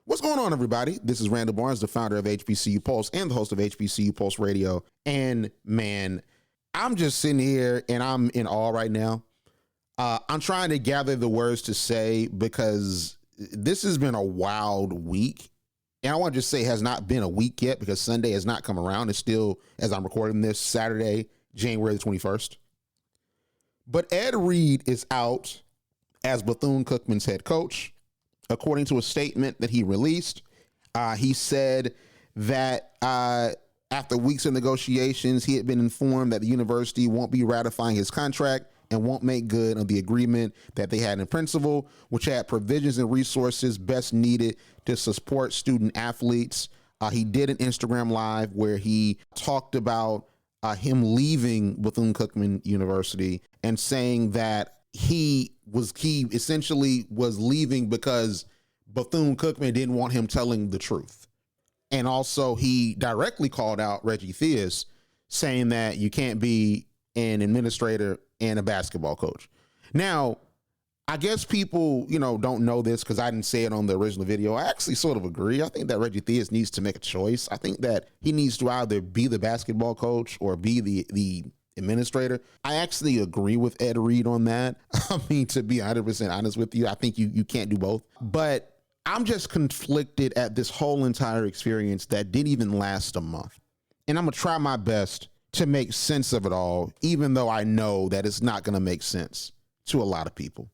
What's going on, everybody? This is Randall Barnes, the founder of HBCU Pulse and the host of HBCU Pulse Radio. And man, I'm just sitting here and I'm in awe right now. I'm trying to gather the words to say because this has been a wild week. And I want to just say it has not been a week yet because Sunday has not come around. It's still, as I'm recording this, Saturday, January the 21st. But Ed Reed is out as Bethune-Cookman's head coach. According to a statement that he released, he said that after weeks of negotiations, he had been informed that the university won't be ratifying his contract and won't make good on the agreement that they had in principle, which had provisions and resources best needed to support student athletes. He did an Instagram Live where he talked about him leaving Bethune-Cookman University and saying that he essentially was leaving because Bethune-Cookman didn't want him telling the truth. And also he directly called out Reggie Theus, saying that you can't be an administrator and a basketball coach. Now, I guess people, don't know this because I didn't say it on the original video. I actually sort of agree. I think that Reggie Theus needs to make a choice. I think that he needs to either be the basketball coach or be the administrator. I actually agree with Ed Reed on that. I mean, to be 100% honest with you, I think you can't do both. But I'm just conflicted at this whole entire experience that didn't even last a month. And I'm going to try my best to make sense of it all, even though I know that it's not going to make sense to a lot of people.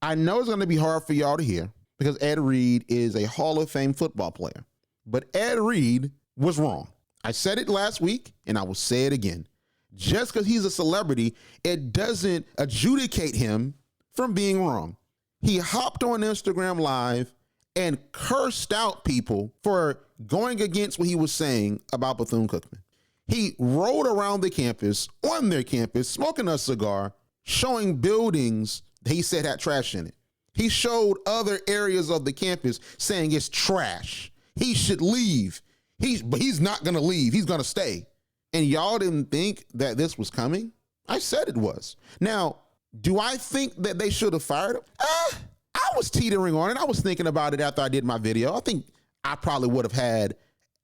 I know it's going to be hard for y'all to hear because Ed Reed is a Hall of Fame football player. But Ed Reed was wrong. I said it last week and I will say it again. Just because he's a celebrity, it doesn't adjudicate him from being wrong. He hopped on Instagram Live and cursed out people for going against what he was saying about Bethune-Cookman. He rode around the campus, on their campus, smoking a cigar, showing buildings that he said had trash in it. He showed other areas of the campus saying it's trash. He should leave. But he's not going to leave. He's going to stay. And y'all didn't think that this was coming? I said it was. Now, do I think that they should have fired him? I was teetering on it. I was thinking about it after I did my video. I think I probably would have had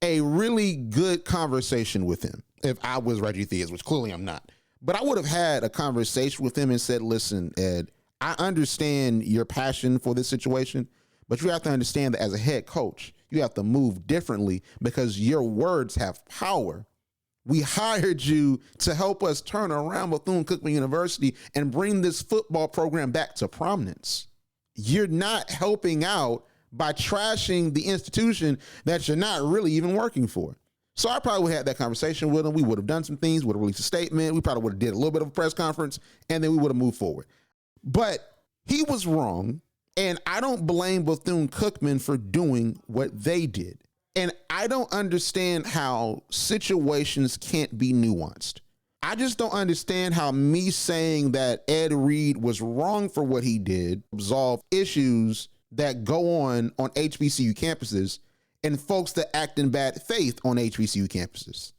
a really good conversation with him if I was Reggie Theus, which clearly I'm not. But I would have had a conversation with him and said, listen, Ed, I understand your passion for this situation, but you have to understand that as a head coach, you have to move differently because your words have power. We hired you to help us turn around Bethune-Cookman University and bring this football program back to prominence. You're not helping out by trashing the institution that you're not really even working for. So I probably would have had that conversation with him. We would have done some things, would have released a statement. We probably would have did a little bit of a press conference, and then we would have moved forward. But he was wrong, and I don't blame Bethune-Cookman for doing what they did. And I don't understand how situations can't be nuanced. I just don't understand how me saying that Ed Reed was wrong for what he did resolve issues that go on HBCU campuses and folks that act in bad faith on HBCU campuses.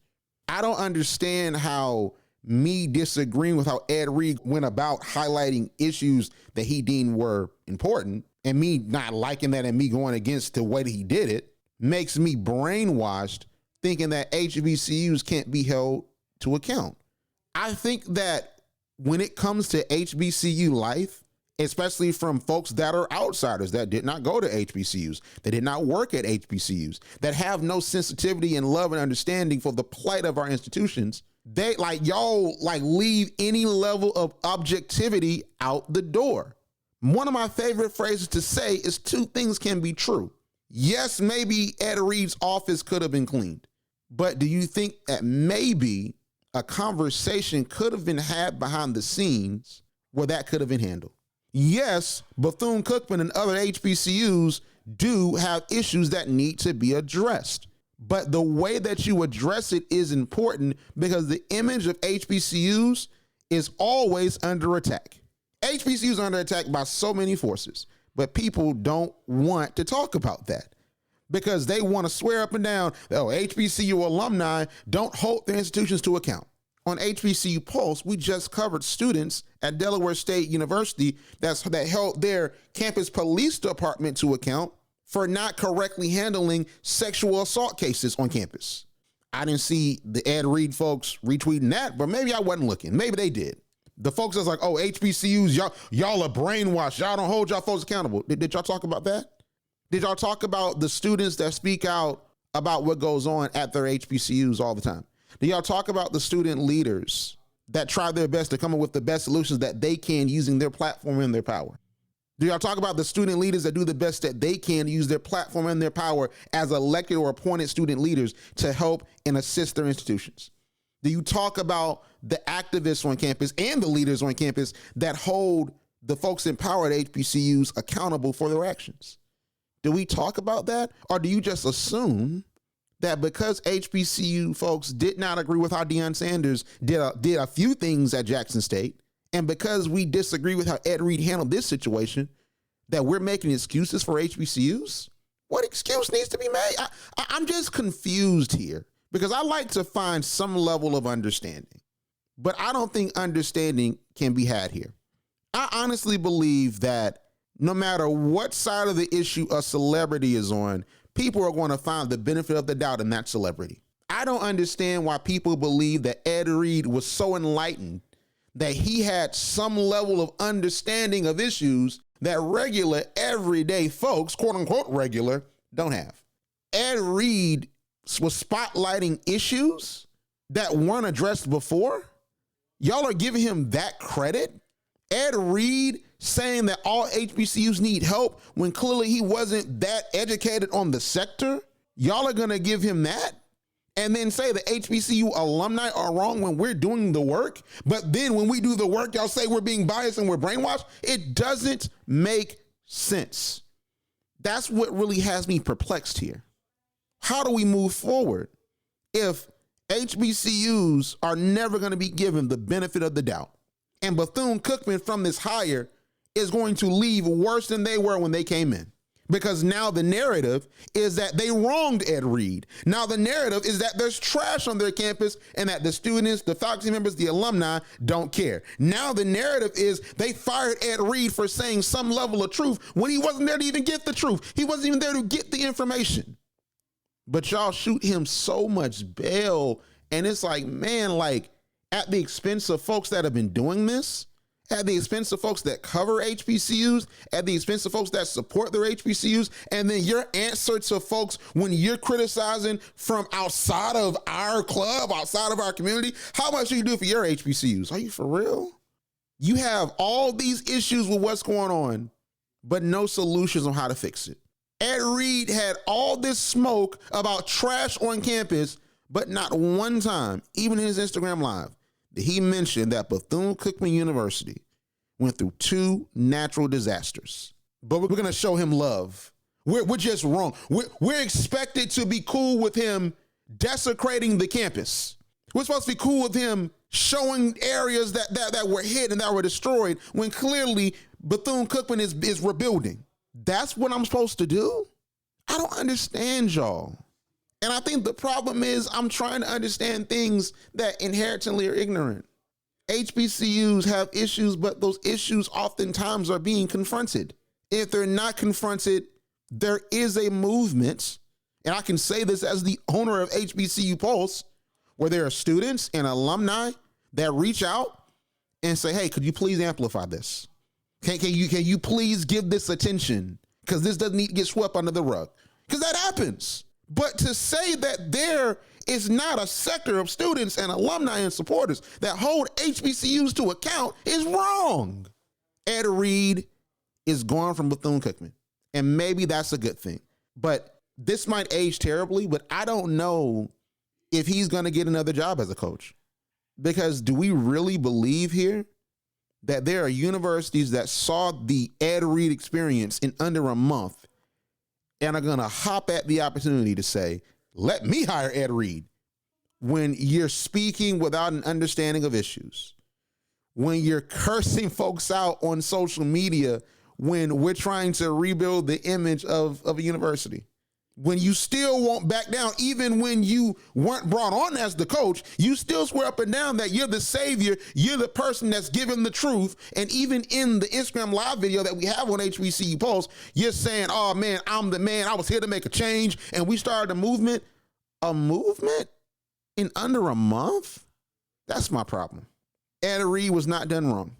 I don't understand how me disagreeing with how Ed Reed went about highlighting issues that he deemed were important and me not liking that and me going against the way that he did it makes me brainwashed thinking that HBCUs can't be held to account. I think that when it comes to HBCU life, especially from folks that are outsiders that did not go to HBCUs, that did not work at HBCUs, that have no sensitivity and love and understanding for the plight of our institutions, they y'all leave any level of objectivity out the door. One of my favorite phrases to say is two things can be true. Yes, maybe Ed Reed's office could have been cleaned, but do you think that maybe a conversation could have been had behind the scenes where that could have been handled? Yes, Bethune-Cookman and other HBCUs do have issues that need to be addressed, but the way that you address it is important because the image of HBCUs is always under attack. HBCUs are under attack by so many forces. But people don't want to talk about that because they want to swear up and down, HBCU alumni don't hold their institutions to account. On HBCU Pulse, we just covered students at Delaware State University that held their campus police department to account for not correctly handling sexual assault cases on campus. I didn't see the Ed Reed folks retweeting that, but maybe I wasn't looking. Maybe they did. The folks that's like, oh, HBCUs, y'all are brainwashed. Y'all don't hold y'all folks accountable. Did y'all talk about that? Did y'all talk about the students that speak out about what goes on at their HBCUs all the time? Did y'all talk about the student leaders that try their best to come up with the best solutions that they can using their platform and their power? Do y'all talk about the student leaders that do the best that they can to use their platform and their power as elected or appointed student leaders to help and assist their institutions? Do you talk about the activists on campus and the leaders on campus that hold the folks in power at HBCUs accountable for their actions? Do we talk about that? Or do you just assume that because HBCU folks did not agree with how Deion Sanders did a few things at Jackson State, and because we disagree with how Ed Reed handled this situation, that we're making excuses for HBCUs? What excuse needs to be made? I'm just confused here because I like to find some level of understanding, but I don't think understanding can be had here. I honestly believe that no matter what side of the issue a celebrity is on, people are going to find the benefit of the doubt in that celebrity. I don't understand why people believe that Ed Reed was so enlightened that he had some level of understanding of issues that regular, everyday folks, quote unquote regular, don't have. Ed Reed was spotlighting issues that weren't addressed before. Y'all are giving him that credit? Ed Reed saying that all HBCUs need help when clearly he wasn't that educated on the sector? Y'all are going to give him that? And then say the HBCU alumni are wrong when we're doing the work, but then when we do the work, y'all say we're being biased and we're brainwashed? It doesn't make sense. That's what really has me perplexed here. How do we move forward if HBCUs are never going to be given the benefit of the doubt? And Bethune-Cookman from this hire is going to leave worse than they were when they came in. Because now the narrative is that they wronged Ed Reed. Now the narrative is that there's trash on their campus and that the students, the faculty members, the alumni don't care. Now the narrative is they fired Ed Reed for saying some level of truth when he wasn't there to even get the truth. He wasn't even there to get the information. But y'all shoot him so much bail. And it's like, man, like at the expense of folks that have been doing this, at the expense of folks that cover HBCUs, at the expense of folks that support their HBCUs, and then your answer to folks when you're criticizing from outside of our club, outside of our community, how much do you do for your HBCUs? Are you for real? You have all these issues with what's going on, but no solutions on how to fix it. Ed Reed had all this smoke about trash on campus, but not one time, even in his Instagram Live, did he mention that Bethune-Cookman University went through 2 natural disasters. But we're going to show him love. We're just wrong. We're expected to be cool with him desecrating the campus. We're supposed to be cool with him showing areas that were hit and that were destroyed when clearly Bethune-Cookman is rebuilding. That's what I'm supposed to do? I don't understand y'all. And I think the problem is I'm trying to understand things that inherently are ignorant. HBCUs have issues, but those issues oftentimes are being confronted. If they're not confronted, there is a movement, and I can say this as the owner of HBCU Pulse, where there are students and alumni that reach out and say, hey, could you please amplify this? Can you please give this attention? Because this doesn't need to get swept under the rug. Because that happens. But to say that there is not a sector of students and alumni and supporters that hold HBCUs to account is wrong. Ed Reed is gone from Bethune-Cookman, and maybe that's a good thing. But this might age terribly, but I don't know if he's going to get another job as a coach. Because do we really believe here that there are universities that saw the Ed Reed experience in under a month and are going to hop at the opportunity to say, let me hire Ed Reed, when you're speaking without an understanding of issues, when you're cursing folks out on social media, when we're trying to rebuild the image of a university? when you still won't back down, even when you weren't brought on as the coach, you still swear up and down that you're the savior, you're the person that's given the truth. And even in the Instagram live video that we have on HBCU Pulse, you're saying, oh man, I'm the man, I was here to make a change, and we started a movement in under a month? That's my problem. Ed Reed was not done wrong,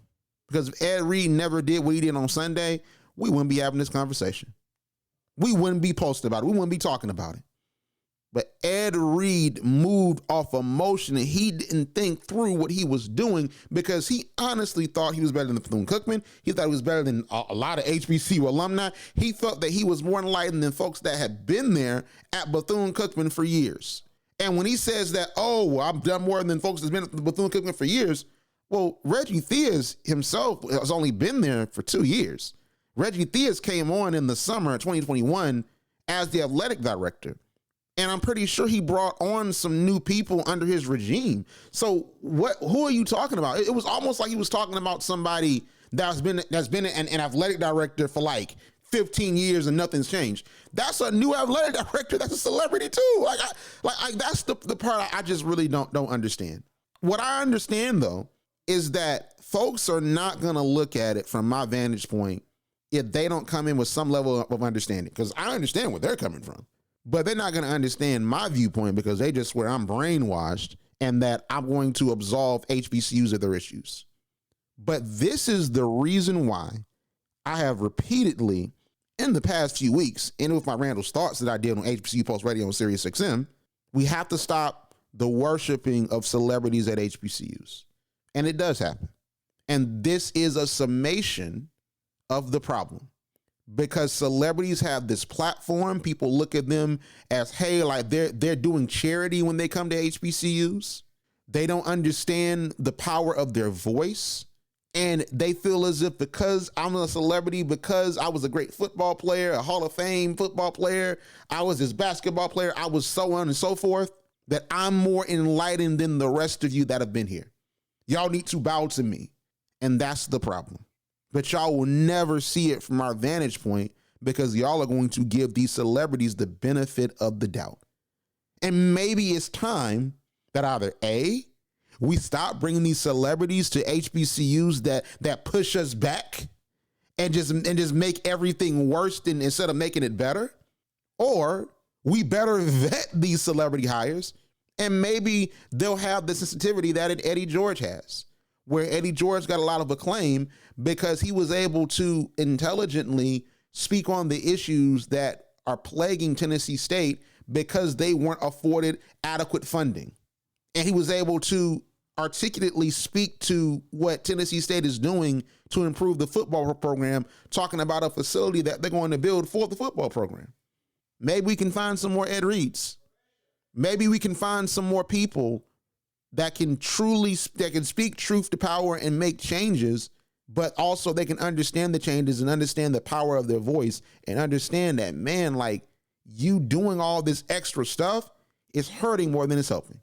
because if Ed Reed never did what he did on Sunday, we wouldn't be having this conversation. We wouldn't be posting about it. We wouldn't be talking about it. But Ed Reed moved off emotion, and he didn't think through what he was doing, because he honestly thought he was better than Bethune-Cookman. He thought he was better than a lot of HBCU alumni. He felt that he was more enlightened than folks that had been there at Bethune-Cookman for years. And when he says that, oh, well, I've done more than folks that's been at Bethune-Cookman for years, well, Reggie Theus himself has only been there for 2 years. Reggie Theus came on in the summer of 2021 as the athletic director. And I'm pretty sure he brought on some new people under his regime. So who are you talking about? It was almost like he was talking about somebody that's been an athletic director for like 15 years and nothing's changed. That's a new athletic director. That's a celebrity too. Like that's the part I just really don't understand. What I understand though is that folks are not going to look at it from my vantage point if they don't come in with some level of understanding, because I understand where they're coming from, but they're not going to understand my viewpoint because they just swear I'm brainwashed and that I'm going to absolve HBCUs of their issues. But this is the reason why I have repeatedly in the past few weeks, and with my Randall's Thoughts that I did on HBCU Pulse Radio on SiriusXM, we have to stop the worshiping of celebrities at HBCUs. And it does happen. And this is a summation of the problem, because celebrities have this platform. People look at them as, hey, like they're doing charity when they come to HBCUs. They don't understand the power of their voice. And they feel as if because I'm a celebrity, because I was a great football player, a Hall of Fame football player, I was this basketball player, I was so on and so forth, that I'm more enlightened than the rest of you that have been here. Y'all need to bow to me. And that's the problem. But y'all will never see it from our vantage point, because y'all are going to give these celebrities the benefit of the doubt. And maybe it's time that either A, we stop bringing these celebrities to HBCUs that push us back and just make everything worse instead of making it better, or we better vet these celebrity hires, and maybe they'll have the sensitivity that Eddie George has, where Eddie George got a lot of acclaim because he was able to intelligently speak on the issues that are plaguing Tennessee State because they weren't afforded adequate funding. And he was able to articulately speak to what Tennessee State is doing to improve the football program, talking about a facility that they're going to build for the football program. Maybe we can find some more Ed Reeds. Maybe we can find some more people that can speak truth to power and make changes, but also they can understand the changes and understand the power of their voice and understand that, man, like, you doing all this extra stuff is hurting more than it's helping.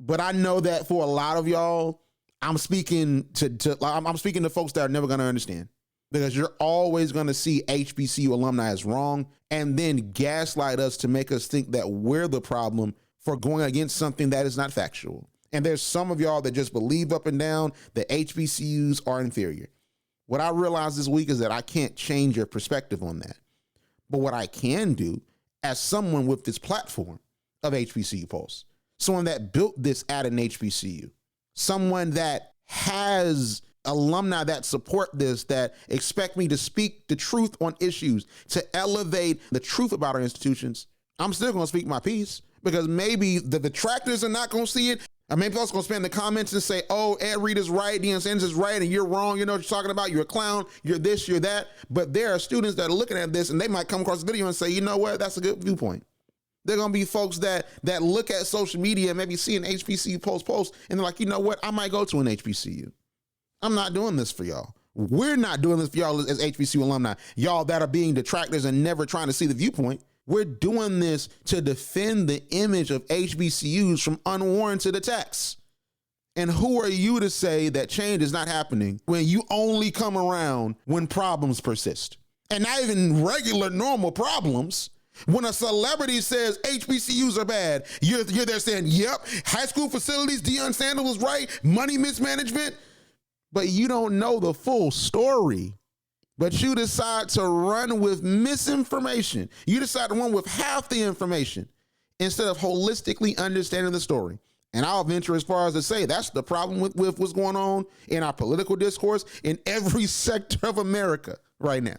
But I know that for a lot of y'all, I'm speaking to folks that are never going to understand, because you're always going to see HBCU alumni as wrong and then gaslight us to make us think that we're the problem for going against something that is not factual. And there's some of y'all that just believe up and down that HBCUs are inferior. What I realized this week is that I can't change your perspective on that. But what I can do, as someone with this platform of HBCU Pulse, someone that built this at an HBCU, someone that has alumni that support this, that expect me to speak the truth on issues, to elevate the truth about our institutions, I'm still going to speak my piece, because maybe the detractors are not going to see it. I mean, people are going to spam the comments and say, oh, Ed Reed is right, Deion Sanders is right, and you're wrong. You know what you're talking about. You're a clown. You're this, you're that. But there are students that are looking at this, and they might come across the video and say, you know what? That's a good viewpoint. They're going to be folks that look at social media and maybe see an HBCU post, and they're like, you know what? I might go to an HBCU. I'm not doing this for y'all. We're not doing this for y'all as HBCU alumni. Y'all that are being detractors and never trying to see the viewpoint. We're doing this to defend the image of HBCUs from unwarranted attacks. And who are you to say that change is not happening when you only come around when problems persist? And not even regular, normal problems, When a celebrity says HBCUs are bad, you're there saying, yep, high school facilities, Deion Sanders was right, money mismanagement. But you don't know the full story. But you decide to run with misinformation. You decide to run with half the information instead of holistically understanding the story. And I'll venture as far as to say that's the problem with what's going on in our political discourse in every sector of America right now.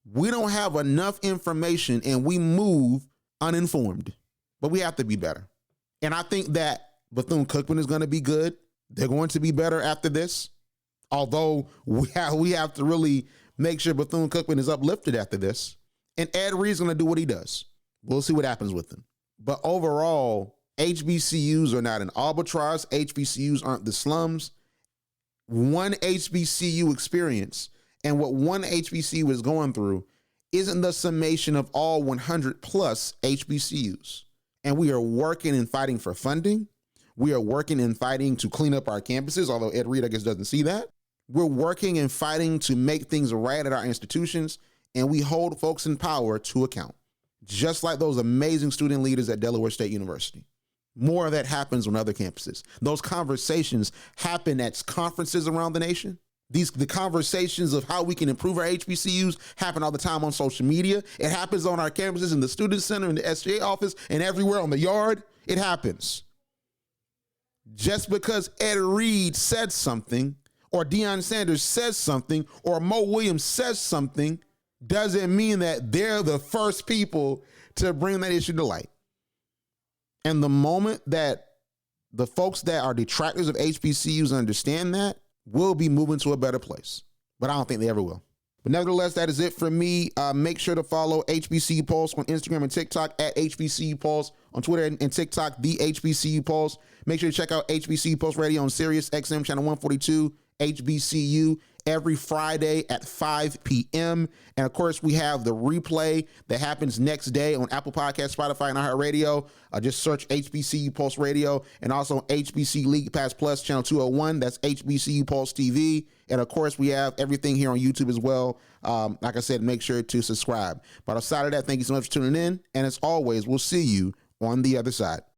We don't have enough information and we move uninformed, but we have to be better. And I think that Bethune-Cookman is going to be good. They're going to be better after this. Although we have to really make sure Bethune-Cookman is uplifted after this. And Ed Reed's going to do what he does. We'll see what happens with him. But overall, HBCUs are not an albatross. HBCUs aren't the slums. One HBCU experience and what one HBCU is going through isn't the summation of all 100 plus HBCUs. And we are working and fighting for funding. We are working and fighting to clean up our campuses, although Ed Reed, I guess, doesn't see that. We're working and fighting to make things right at our institutions, and we hold folks in power to account, just like those amazing student leaders at Delaware State University. More of that happens on other campuses. Those conversations happen at conferences around the nation. The conversations of how we can improve our HBCUs happen all the time on social media. It happens on our campuses, in the student center, in the SGA office, and everywhere on the yard. It happens. Just because Ed Reed said something, or Deion Sanders says something, or Mo Williams says something, doesn't mean that they're the first people to bring that issue to light. And the moment that the folks that are detractors of HBCUs understand that, we'll be moving to a better place. But I don't think they ever will. But nevertheless, that is it for me. Make sure to follow HBCU Pulse on Instagram and TikTok, at HBCU Pulse on Twitter and TikTok, the HBCU Pulse. Make sure to check out HBCU Pulse Radio on SiriusXM channel 142, HBCU, every Friday at 5 p.m. And of course, we have the replay that happens next day on Apple Podcasts, Spotify, and iHeartRadio. Just search HBCU Pulse Radio, and also HBC League Pass Plus channel 201. That's HBCU Pulse TV. And of course, we have everything here on YouTube as well. Like I said, make sure to subscribe. But outside of that, thank you so much for tuning in. And as always, we'll see you on the other side.